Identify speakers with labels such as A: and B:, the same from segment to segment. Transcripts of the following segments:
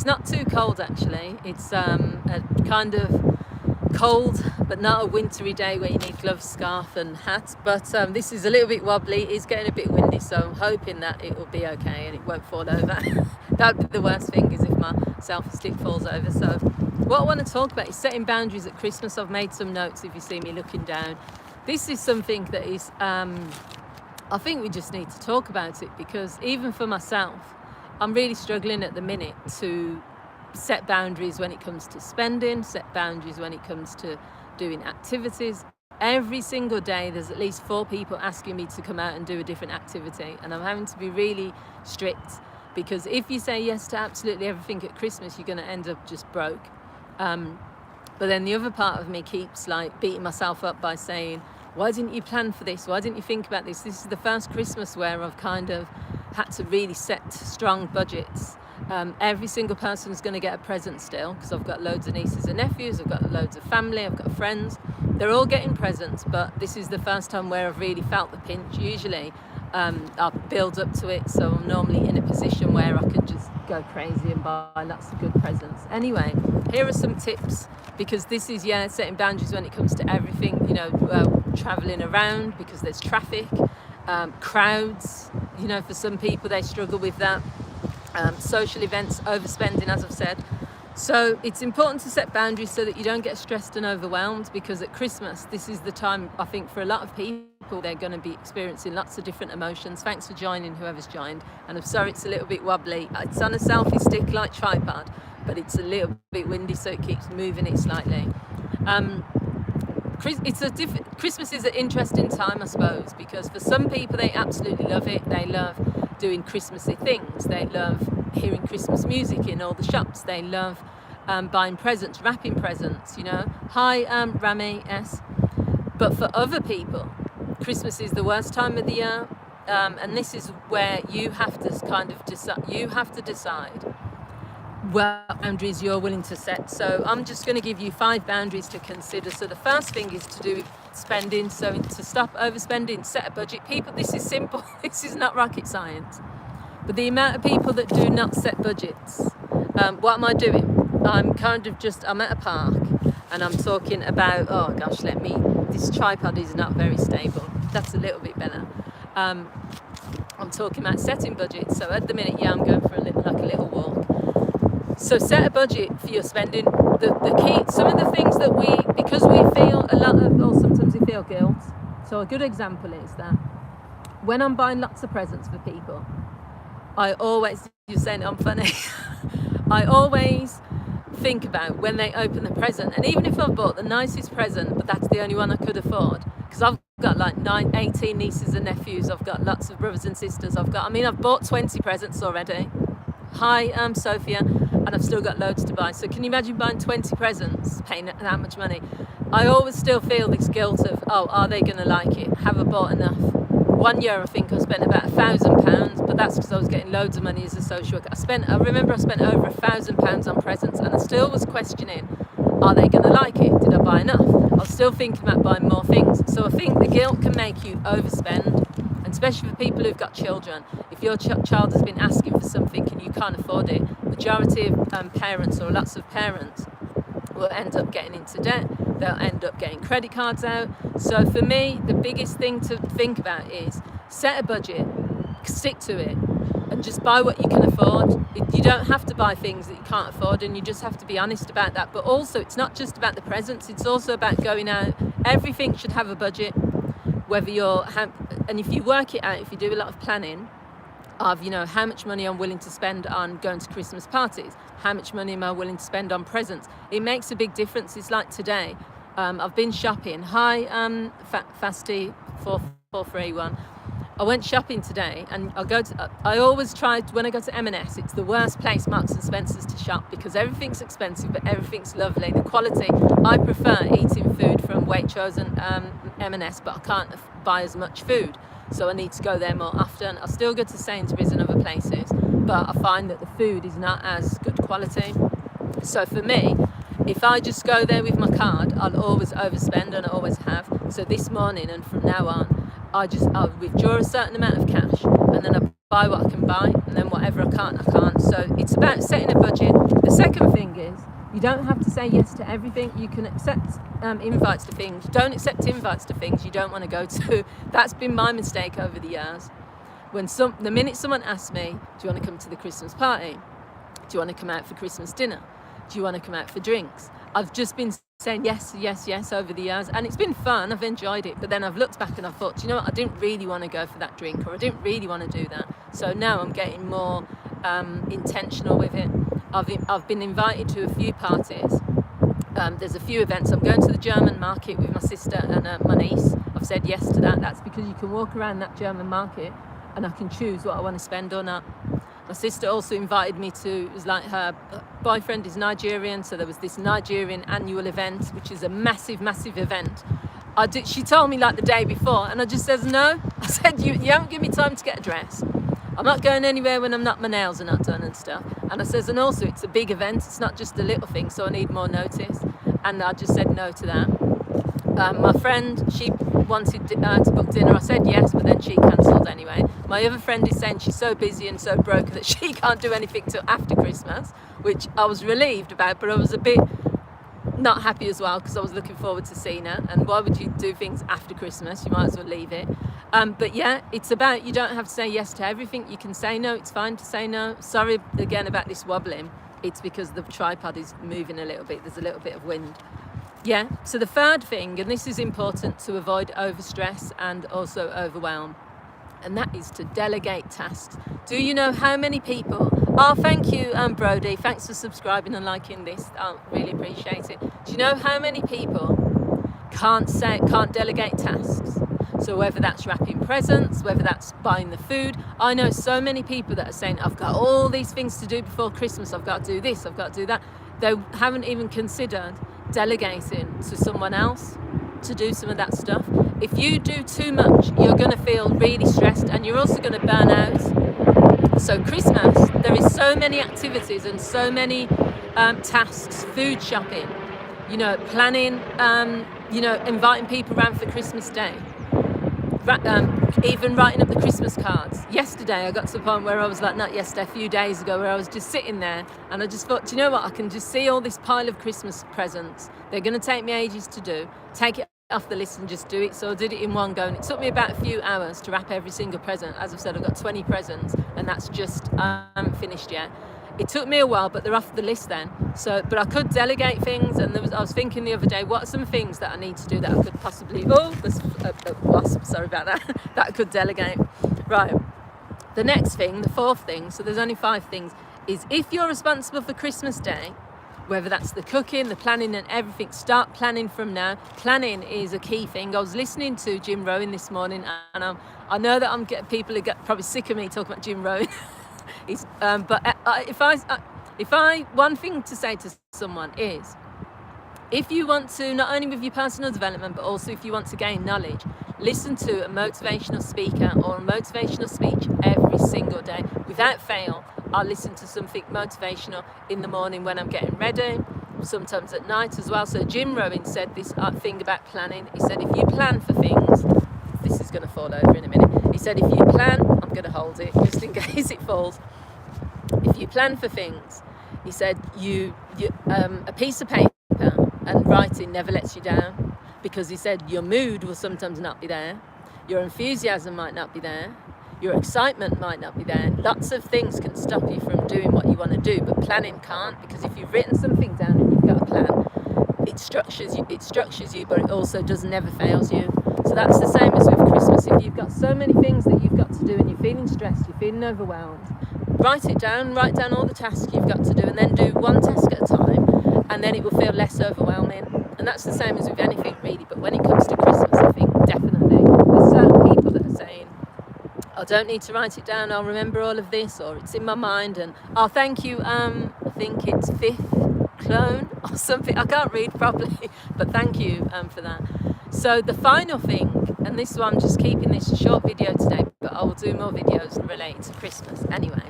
A: not too cold actually. It's a kind of cold, but not a wintry day where you need gloves, scarf and hat. But this is a little bit wobbly. It's getting a bit windy, so I'm hoping that it will be okay and it won't fall over. That would be the worst thing, is if my selfie stick falls over. So what I want to talk about is setting boundaries at Christmas. I've made some notes if you see me looking down. This is something that is, I think we just need to talk about it, because even for myself, I'm really struggling at the minute to set boundaries when it comes to spending, set boundaries when it comes to doing activities. Every single day there's at least 4 people asking me to come out and do a different activity, and I'm having to be really strict, because if you say yes to absolutely everything at Christmas, you're going to end up just broke. But then the other part of me keeps like beating myself up by saying, why didn't you plan for this? Why didn't you think about this? This is the first Christmas where I've kind of had to really set strong budgets. Every single person is going to get a present still, because I've got loads of nieces and nephews, I've got loads of family, I've got friends. They're all getting presents, but this is the first time where I've really felt the pinch. Usually I'll build up to it, so I'm normally in a position where I can just go crazy and buy lots of good presents. Anyway, here are some tips, because this is, setting boundaries when it comes to everything, traveling around because there's traffic, crowds, for some people they struggle with that. Social events, overspending, as I've said. So it's important to set boundaries so that you don't get stressed and overwhelmed, because at Christmas, this is the time, I think, for a lot of people, they're going to be experiencing lots of different emotions. Thanks for joining, whoever's joined. And I'm sorry it's a little bit wobbly. It's on a selfie stick like tripod, but it's a little bit windy, so it keeps moving it slightly. Christmas is an interesting time, I suppose, because for some people they absolutely love it. They love doing Christmassy things. They love hearing Christmas music in all the shops. They love buying presents, wrapping presents, Hi, Rami S. But for other people, Christmas is the worst time of the year, and this is where you have to kind of decide. You have to decide what boundaries you're willing to set. So I'm just going to give you 5 boundaries to consider. So the first thing is to do spending. So to stop overspending, set a budget. People, this is simple. This is not rocket science. But the amount of people that do not set budgets, what am I doing? I'm at a park and I'm talking about, this tripod is not very stable. That's a little bit better. I'm talking about setting budgets. So at the minute, I'm going for a little walk. So set a budget for your spending. The key, some of the things that because we feel sometimes we feel guilt. So a good example is that when I'm buying lots of presents for people, you're saying I'm funny, I always think about when they open the present. And even if I've bought the nicest present, but that's the only one I could afford, because I've got like 18 nieces and nephews, I've got lots of brothers and sisters, I've bought 20 presents already. Hi, I'm Sophia, and I've still got loads to buy. So can you imagine buying 20 presents, paying that much money? I always still feel this guilt of, are they going to like it? Have I bought enough? One year, I think I spent about £1,000, but that's because I was getting loads of money as a social worker. I remember I spent over £1,000 on presents, and I still was questioning, are they going to like it? Did I buy enough? I was still thinking about buying more things. So I think the guilt can make you overspend. And especially for people who've got children, if your child has been asking for something and you can't afford it, majority of parents, or lots of parents, will end up getting into debt. They'll end up getting credit cards out. So for me, the biggest thing to think about is set a budget, stick to it, and just buy what you can afford. You don't have to buy things that you can't afford, and you just have to be honest about that. But also, it's not just about the presents, it's also about going out. Everything should have a budget. And if you work it out, if you do a lot of planning of, how much money I'm willing to spend on going to Christmas parties, how much money am I willing to spend on presents, it makes a big difference. It's like today, I've been shopping. Hi, Fasty 4431. I went shopping today, and I always try, when I go to M&S, it's the worst place, Marks and Spencer's, to shop, because everything's expensive, but everything's lovely. The quality, I prefer eating food from Waitrose and M&S, but I can't buy as much food, so I need to go there more often. I still go to Sainsbury's and other places, but I find that the food is not as good quality. So for me, if I just go there with my card, I'll always overspend, and I always have. So this morning and from now on, I'll withdraw a certain amount of cash, and then I buy what I can buy, and then whatever I can't, I can't. So it's about setting a budget. The second thing is, you don't have to say yes to everything. You can accept invites to things. Don't accept invites to things you don't want to go to. That's been my mistake over the years. The minute someone asks me, do you want to come to the Christmas party? Do you want to come out for Christmas dinner? Do you want to come out for drinks? I've just been saying yes, yes, yes over the years, and it's been fun. I've enjoyed it, but then I've looked back and I've thought, do you know what? I didn't really want to go for that drink, or I didn't really want to do that. So now I'm getting more intentional with it. I've been invited to a few parties. There's a few events. I'm going to the German market with my sister and my niece. I've said yes to that. That's because you can walk around that German market and I can choose what I want to spend on that. My sister also invited me to, it was like her boyfriend is Nigerian, so there was this Nigerian annual event, which is a massive, massive event. She told me like the day before, and I just says no. I said, you haven't given me time to get a dress. I'm not going anywhere when my nails are not done and stuff. And I says, and also it's a big event, it's not just a little thing, so I need more notice. And I just said no to that. My friend, she wanted to book dinner. I said yes, but then she cancelled anyway. My other friend is saying she's so busy and so broke that she can't do anything till after Christmas, which I was relieved about, but I was a bit not happy as well because I was looking forward to seeing her. And why would you do things after Christmas? You might as well leave it. But yeah, it's about, you don't have to say yes to everything. You can say no. It's fine to say no. Sorry again about this wobbling. It's because the tripod is moving a little bit. There's a little bit of wind. Yeah, so the third thing, and this is important to avoid overstress and also overwhelm, and that is to delegate tasks. Do you know how many people, thank you Brody, thanks for subscribing and liking this, I really appreciate it. Do you know how many people can't delegate tasks? So whether that's wrapping presents, whether that's buying the food, I know so many people that are saying, I've got all these things to do before Christmas, I've got to do this, I've got to do that. They haven't even considered delegating to someone else to do some of that stuff. If you do too much, you're going to feel really stressed and you're also going to burn out. So Christmas, there is so many activities and so many tasks, food shopping, planning, inviting people around for Christmas Day, even writing up the Christmas cards. Yesterday I got to the point where I was like, not yesterday, a few days ago, where I was just sitting there and I just thought, do you know what, I can just see all this pile of Christmas presents. They're going to take me ages to do. Take it off the list and just do it. So I did it in one go, and it took me about a few hours to wrap every single present. As I've said, I've got 20 presents and that's just finished yet. It took me a while, but they're off the list then. So, but I could delegate things, and I was thinking the other day, what are some things that I need to do that I could possibly, there's a wasp, sorry about that, that I could delegate. Right, the next thing, the fourth thing, so there's only 5 things, is if you're responsible for Christmas Day, whether that's the cooking, the planning and everything, start planning from now. Planning is a key thing. I was listening to Jim Rohn this morning, and I know that people are probably sick of me talking about Jim Rohn. One thing to say to someone is, if you want to, not only with your personal development, but also if you want to gain knowledge, listen to a motivational speaker or a motivational speech every single day. Without fail, I'll listen to something motivational in the morning when I'm getting ready, sometimes at night as well. So Jim Rohn said this thing about planning. He said, if you plan for things, this is going to fall over in a minute. He said, if you plan, I'm going to hold it just in case it falls. If you plan for things, he said, a piece of paper and writing never lets you down, because he said your mood will sometimes not be there, your enthusiasm might not be there, your excitement might not be there. Lots of things can stop you from doing what you want to do, but planning can't, because if you've written something down and you've got a plan, it structures you, but it also never fails you. So that's the same as with Christmas. If you've got so many things that you've got to do and you're feeling stressed, you're feeling overwhelmed, write down all the tasks you've got to do, and then do one task at a time, and then it will feel less overwhelming. And that's the same as with anything really, but when it comes to Christmas, I think definitely there's certain people that are saying, I don't need to write it down, I'll remember all of this, or it's in my mind. And thank you, I think it's Fifth Clone or something, I can't read properly, but thank you for that. So the final thing, and this one, I'm just keeping this a short video today, but I will do more videos related to Christmas anyway,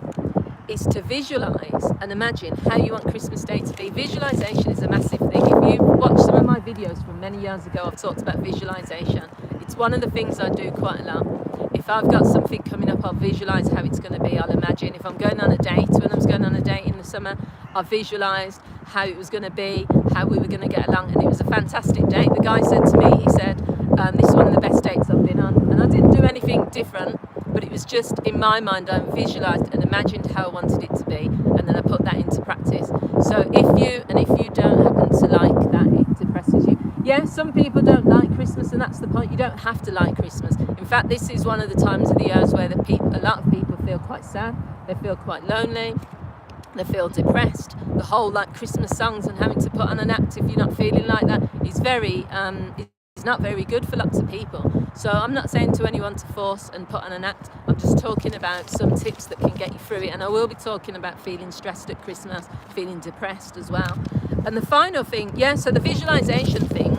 A: is to visualise and imagine how you want Christmas Day to be. Visualisation is a massive thing. If you watch some of my videos from many years ago, I've talked about visualisation. It's one of the things I do quite a lot. If I've got something coming up, I'll visualise how it's going to be. I'll imagine if I'm going on a date, when I was going on a date in the summer, I visualised how it was going to be, how we were going to get along, and it was a fantastic date. The guy said to me, he said, this is one of the best dates I've been on, and I didn't do anything different, but it was just in my mind, I visualised and imagined how I wanted it to be, and then I put that into practice. So if you don't happen to like that, it depresses you. Yeah, some people don't like Christmas, and that's the point. You don't have to like Christmas. In fact, this is one of the times of the years where a lot of people feel quite sad, they feel quite lonely, they feel depressed. The whole like Christmas songs and having to put on an act if you're not feeling like that is very it's not very good for lots of people. So I'm not saying to anyone to force and put on an act. I'm just talking about some tips that can get you through it. And I will be talking about feeling stressed at Christmas, feeling depressed as well. And the final thing, so the visualization thing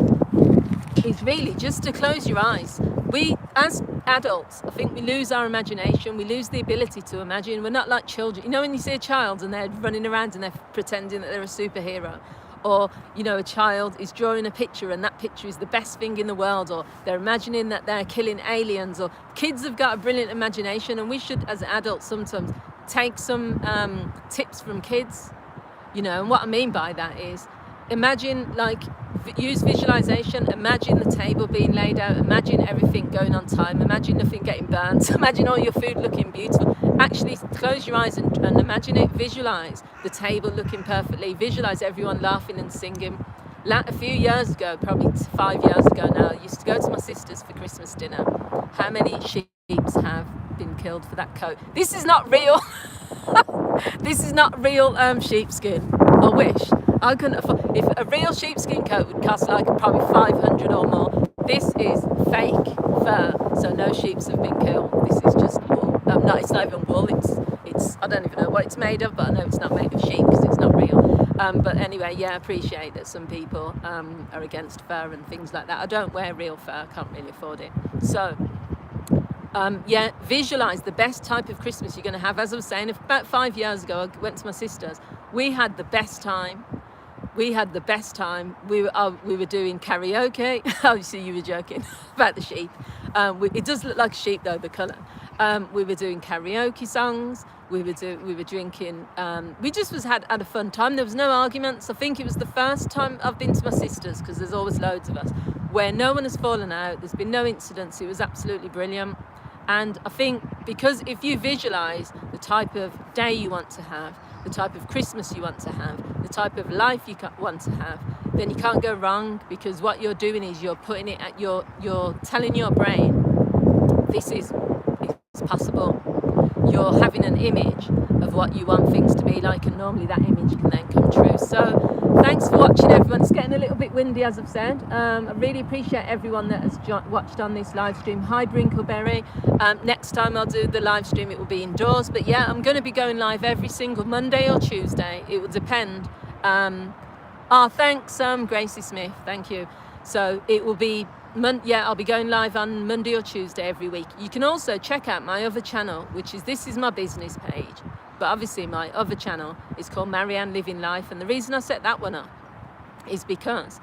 A: is really just to close your eyes. We, as adults, I think we lose our imagination. We lose the ability to imagine. We're not like children. You know, when you see a child and they're running around and they're pretending that they're a superhero, or, you know, a child is drawing a picture and that picture is the best thing in the world, or they're imagining that they're killing aliens, or kids have got a brilliant imagination, and we should, as adults, sometimes take some tips from kids, you know. And what I mean by that is, imagine, like, use visualization, imagine the table being laid out, imagine everything going on time, imagine nothing getting burnt, imagine all your food looking beautiful. Actually close your eyes and imagine it, visualize the table looking perfectly, visualize everyone laughing and singing. A few years ago, probably 5 years ago now, I used to go to my sister's for Christmas dinner. How many sheep have been killed for that coat? This is not real. This is not real sheepskin. I wish. I couldn't afford. If a real sheepskin coat would cost like probably 500 or more, this is fake fur, so no sheep have been killed. This is just wool. No, it's not even wool. It's I don't even know what it's made of, but I know it's not made of sheep because it's not real. But anyway, I appreciate that some people are against fur and things like that. I don't wear real fur. I can't really afford it. So. Visualize the best type of Christmas you're going to have. As I was saying, about 5 years ago, I went to my sister's. We had the best time. We were doing karaoke. Obviously, you were joking about the sheep. It does look like a sheep, though, the colour. We were doing karaoke songs. We were drinking. We just had a fun time. There was no arguments. I think it was the first time I've been to my sister's, because there's always loads of us, where no one has fallen out. There's been no incidents. It was absolutely brilliant. And I think because if you visualize the type of day you want to have, the type of Christmas you want to have, the type of life you want to have, then you can't go wrong, because what you're doing is you're putting it at you're telling your brain this is possible. You're having an image of what you want things to be like, and normally that image can then come true. So thanks for watching, everyone. It's getting a little bit windy, as I've said. I really appreciate everyone that has watched on this live stream. Hi Brinkleberry. Next time I'll do the live stream, it will be indoors, but I'm going to be going live every single Monday or Tuesday. It will depend. Thanks Gracie Smith, thank you. So it will be I'll be going live on Monday or Tuesday every week. You can also check out my other channel, which is, this is my business page, but obviously my other channel is called Marianne Living Life. And the reason I set that one up is because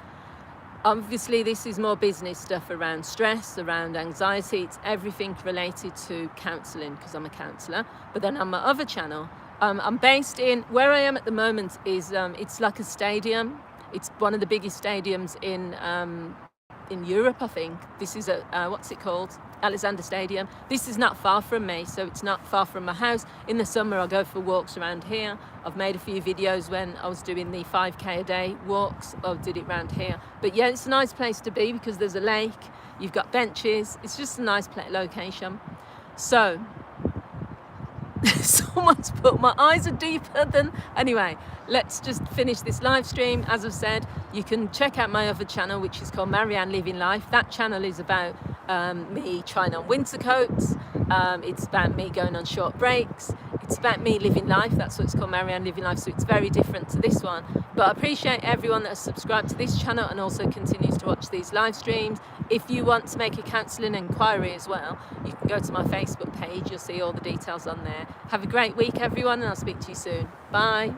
A: obviously this is more business stuff around stress, around anxiety. It's everything related to counselling, because I'm a counsellor. But then on my other channel, I'm based in, where I am at the moment is, it's like a stadium. It's one of the biggest stadiums in Europe, I think. This is what's it called? Alexander Stadium. This is not far from me, so it's not far from my house. In the summer, I go for walks around here. I've made a few videos when I was doing the 5k a day walks. I did it around here. But it's a nice place to be, because there's a lake, you've got benches. It's just a nice location. So someone's put, my eyes are deeper than, anyway, let's just finish this live stream. As I've said, you can check out my other channel, which is called Marianne Living Life. That channel is about me trying on winter coats. It's about me going on short breaks. It's about me living life. That's what it's called, Marianne Living Life. So it's very different to this one. But I appreciate everyone that has subscribed to this channel and also continues to watch these live streams. If you want to make a counselling inquiry as well, you can go to my Facebook page. You'll see all the details on there. Have a great week, everyone, and I'll speak to you soon. Bye.